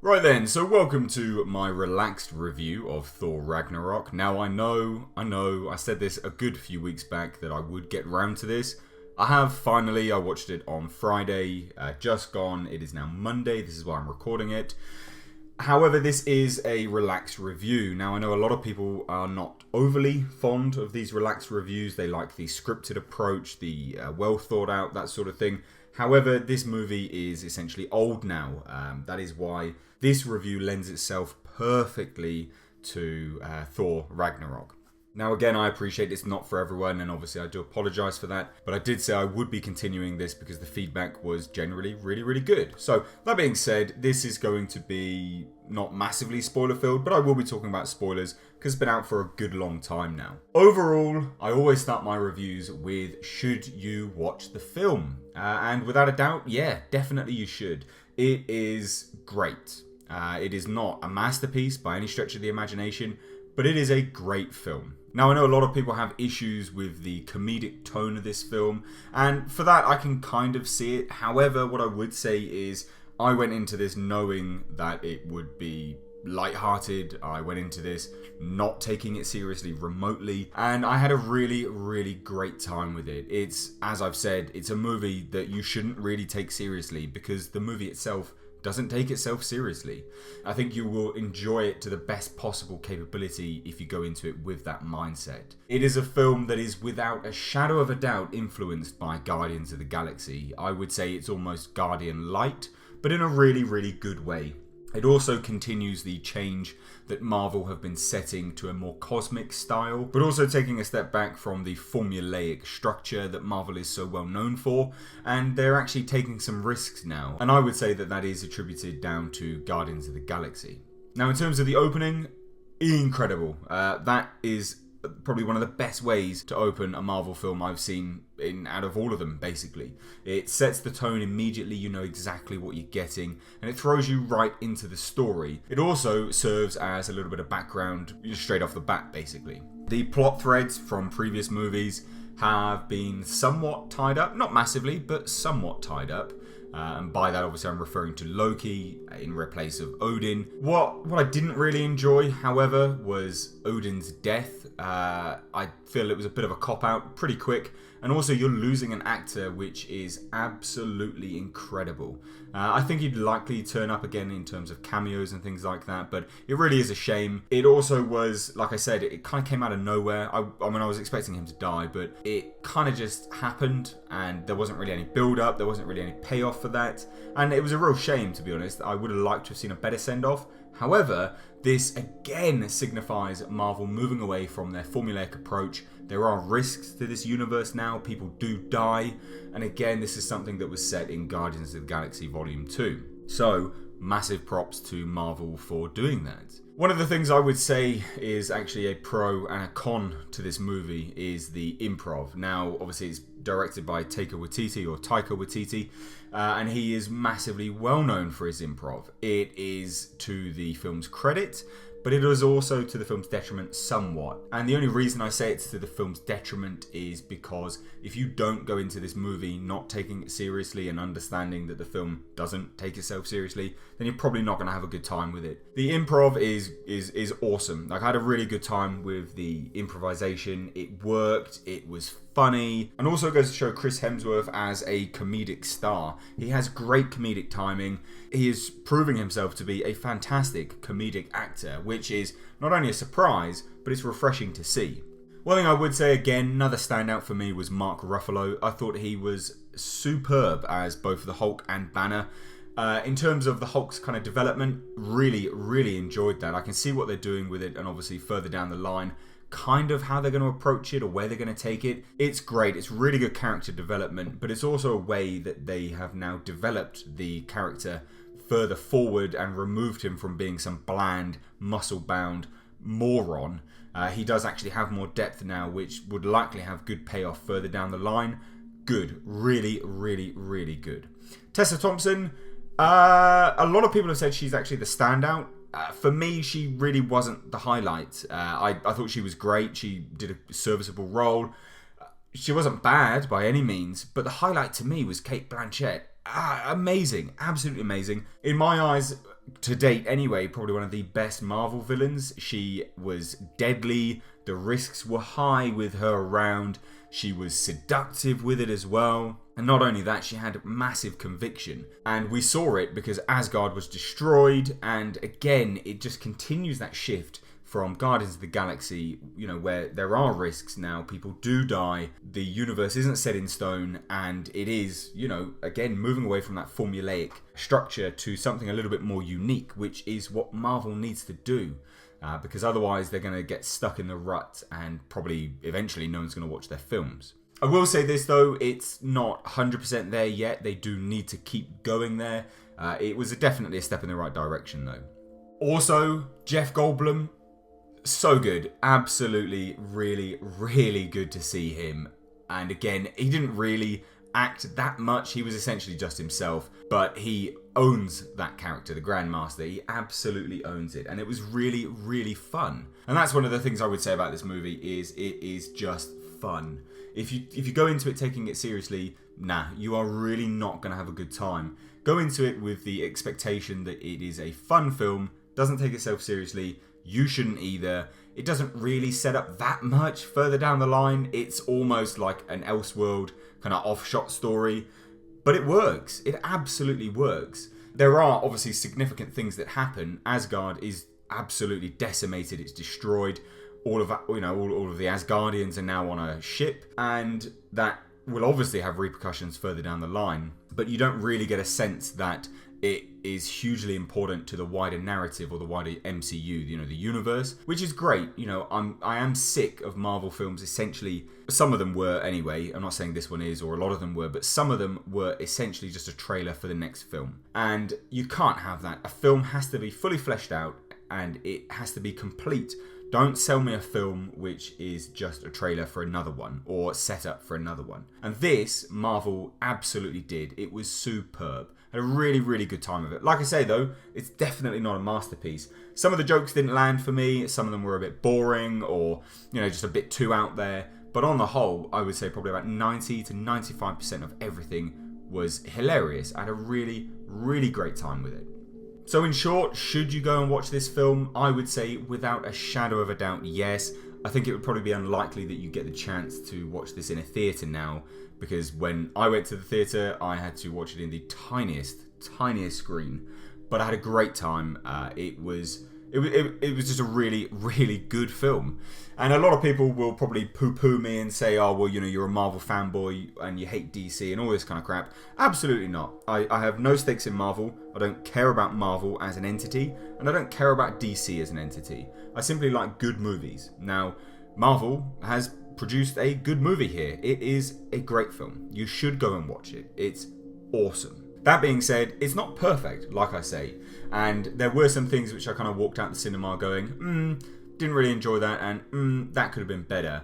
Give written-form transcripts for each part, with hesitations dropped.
Right then, so welcome to my relaxed review of Thor Ragnarok. Now I know, I said this a good few weeks back that I would get round to this. I have finally. I watched it on Friday, just gone. It is now Monday, this is why I'm recording it. However, this is a relaxed review. Now I know a lot of people are not overly fond of these relaxed reviews. They like the scripted approach, the well thought out, that sort of thing. However, this movie is essentially old now. That is why this review lends itself perfectly to Thor Ragnarok. Now again, I appreciate it's not for everyone, and obviously I do apologise for that, but I did say I would be continuing this because the feedback was generally really good. So, that being said, this is going to be not massively spoiler filled, but I will be talking about spoilers because it's been out for a good long time now. Overall, I always start my reviews with, should you watch the film? And without a doubt, yeah, definitely you should. It is great. It is not a masterpiece by any stretch of the imagination, but it is a great film. Now, I know a lot of people have issues with the comedic tone of this film, and for that I can kind of see it. However, what I would say is I went into this knowing that it would be lighthearted. I went into this not taking it seriously remotely, and I had a really great time with it. It's, as I've said, it's a movie that you shouldn't really take seriously because the movie itself doesn't take itself seriously. I think you will enjoy it to the best possible capability if you go into it with that mindset. It is a film that is without a shadow of a doubt influenced by Guardians of the Galaxy. I would say it's almost Guardian light, but in a really good way. It also continues the change that Marvel have been setting to a more cosmic style, but also taking a step back from the formulaic structure that Marvel is so well known for, and they're actually taking some risks now. And I would say that that is attributed down to Guardians of the Galaxy. Now, in terms of the opening, incredible. That is probably one of the best ways to open a Marvel film I've seen out of all of them, basically. It sets the tone immediately, you know exactly what you're getting, and it throws you right into the story. It also serves as a little bit of background straight off the bat, basically. The plot threads from previous movies have been somewhat tied up, not massively, but somewhat tied up. And by that, obviously, I'm referring to Loki in replace of Odin. What I didn't really enjoy, however, was Odin's death. I feel it was a bit of a cop-out, pretty quick. And also, you're losing an actor which is absolutely incredible. I think he'd likely turn up again in terms of cameos and things like that, but it really is a shame. It also was, like I said, it kind of came out of nowhere. I mean, I was expecting him to die, but it kind of just happened, and there wasn't really any build-up, there wasn't really any payoff for that, and it was a real shame, to be honest. I would have liked to have seen a better send-off. However, this again signifies Marvel moving away from their formulaic approach. There are risks to this universe now, people do die, and again, this is something that was set in Guardians of the Galaxy Volume 2. So, massive props to Marvel for doing that. One of the things I would say is actually a pro and a con to this movie is the improv. Now, obviously, it's directed by Taika Waititi, and he is massively well known for his improv. It is to the film's credit, but it is also to the film's detriment somewhat. And the only reason I say it's to the film's detriment is because if you don't go into this movie not taking it seriously and understanding that the film doesn't take itself seriously, then you're probably not going to have a good time with it. The improv is awesome. Like, I had a really good time with the improvisation. It worked. It was funny. And also goes to show Chris Hemsworth as a comedic star. He has great comedic timing. He is proving himself to be a fantastic comedic actor, which is not only a surprise, but it's refreshing to see. One thing I would say again, another standout for me was Mark Ruffalo. I thought he was superb as both the Hulk and Banner. In terms of the Hulk's kind of development, really enjoyed that. I can see what they're doing with it, and obviously further down the line, kind of how they're going to approach it or where they're going to take it. It's great. It's really good character development, but it's also a way that they have now developed the character further forward and removed him from being some bland, muscle-bound moron. He does actually have more depth now, which would likely have good payoff further down the line. Good. Really good. Tessa Thompson, a lot of people have said she's actually the standout. For me, she really wasn't the highlight. I thought she was great. She did a serviceable role. She wasn't bad by any means, but the highlight to me was Cate Blanchett. Amazing. Absolutely amazing. In my eyes, to date anyway, probably one of the best Marvel villains. She was deadly. The risks were high with her around. She was seductive with it as well. And not only that, she had massive conviction. And we saw it because Asgard was destroyed. And again, it just continues that shift from Guardians of the Galaxy, where there are risks now. People do die. The universe isn't set in stone. And it is, again, moving away from that formulaic structure to something a little bit more unique, which is what Marvel needs to do. Because otherwise they're going to get stuck in the rut and probably eventually no one's going to watch their films. I will say this though, it's not 100% there yet. They do need to keep going there. It was definitely a step in the right direction though. Also, Jeff Goldblum, so good. Absolutely, really, really good to see him. And again, he didn't really act that much. He was essentially just himself, but he owns that character, the Grandmaster. He absolutely owns it, and it was really, really fun. And that's one of the things I would say about this movie is it is just fun. If you go into it taking it seriously, you are really not going to have a good time. Go into it with the expectation that it is a fun film, doesn't take itself seriously. You shouldn't either. It doesn't really set up that much further down the line. It's almost like an Elseworld kind of off-shot story. But it works. It absolutely works. There are obviously significant things that happen. Asgard is absolutely decimated. It's destroyed. All of that, all of the Asgardians are now on a ship. And that will obviously have repercussions further down the line. But you don't really get a sense that it is hugely important to the wider narrative or the wider MCU, the universe, which is great. I am sick of Marvel films. Essentially, some of them were anyway. I'm not saying this one is, or a lot of them were, but some of them were essentially just a trailer for the next film. And you can't have that. A film has to be fully fleshed out and it has to be complete. Don't sell me a film which is just a trailer for another one or set up for another one. And this, Marvel absolutely did. It was superb. Had a really, really good time of it. Like I say though, it's definitely not a masterpiece. Some of the jokes didn't land for me. Some of them were a bit boring or, just a bit too out there. But on the whole, I would say probably about 90 to 95% of everything was hilarious. I had a really, really great time with it. So in short, should you go and watch this film? I would say without a shadow of a doubt, yes. I think it would probably be unlikely that you get the chance to watch this in a theatre now, because when I went to the theatre, I had to watch it in the tiniest screen. But I had a great time. It was just a really, really good film. And a lot of people will probably poo-poo me and say, oh, well, you're a Marvel fanboy and you hate DC and all this kind of crap. Absolutely not. I have no stakes in Marvel. I don't care about Marvel as an entity, and I don't care about DC as an entity. I simply like good movies. Now, Marvel has produced a good movie here. It is a great film. You should go and watch it. It's awesome. That being said, it's not perfect, like I say. And there were some things which I kind of walked out the cinema going, didn't really enjoy that, and that could have been better.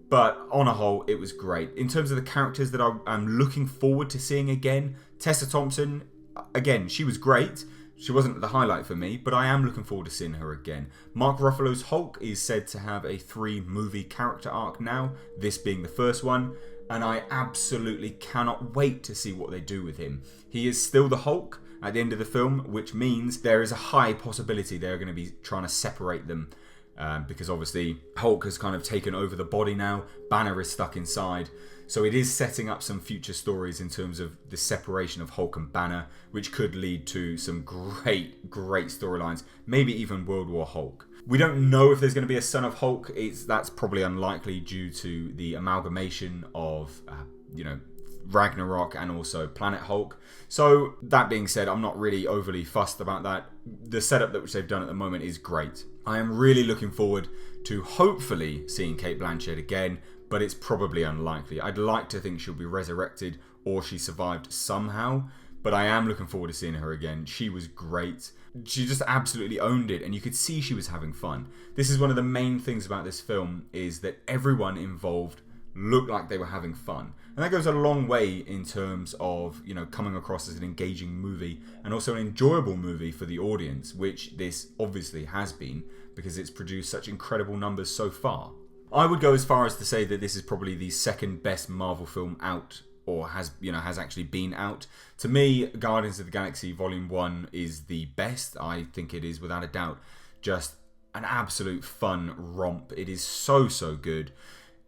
But on a whole, it was great. In terms of the characters that I'm looking forward to seeing again, Tessa Thompson, again, she was great. She wasn't the highlight for me, but I am looking forward to seeing her again. Mark Ruffalo's Hulk is said to have a 3-movie character arc now, this being the first one. And I absolutely cannot wait to see what they do with him. He is still the Hulk at the end of the film, which means there is a high possibility they're going to be trying to separate them. Because obviously Hulk has kind of taken over the body now. Banner is stuck inside. So it is setting up some future stories in terms of the separation of Hulk and Banner, which could lead to some great storylines. Maybe even World War Hulk. We don't know if there's going to be a Son of Hulk. That's probably unlikely due to the amalgamation of, Ragnarok and also Planet Hulk. So that being said, I'm not really overly fussed about that. The setup that which they've done at the moment is great. I am really looking forward to hopefully seeing Cate Blanchett again, but it's probably unlikely. I'd like to think she'll be resurrected or she survived somehow, but I am looking forward to seeing her again. She was great. She just absolutely owned it, and you could see she was having fun. This is one of the main things about this film, is that everyone involved looked like they were having fun. And that goes a long way in terms of, coming across as an engaging movie and also an enjoyable movie for the audience, which this obviously has been because it's produced such incredible numbers so far. I would go as far as to say that this is probably the second best Marvel film out or has actually been out. To me, Guardians of the Galaxy Volume 1 is the best. I think it is without a doubt just an absolute fun romp. It is so good.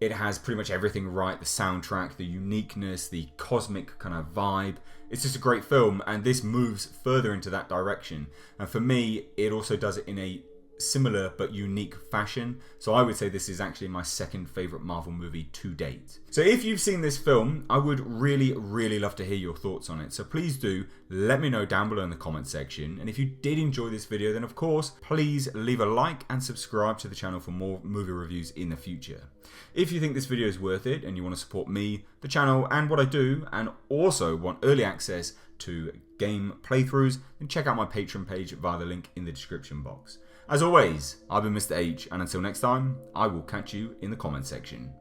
It has pretty much everything right. The soundtrack, the uniqueness, the cosmic kind of vibe. It's just a great film, and this moves further into that direction. And for me, it also does it in a similar but unique fashion. So I would say this is actually my second favourite Marvel movie to date. So if you've seen this film, I would really love to hear your thoughts on it. So please do let me know down below in the comment section. And if you did enjoy this video, then of course, please leave a like and subscribe to the channel for more movie reviews in the future. If you think this video is worth it and you want to support me, the channel, and what I do, and also want early access to game playthroughs, then check out my Patreon page via the link in the description box. As always, I've been Mr. H, and until next time, I will catch you in the comment section.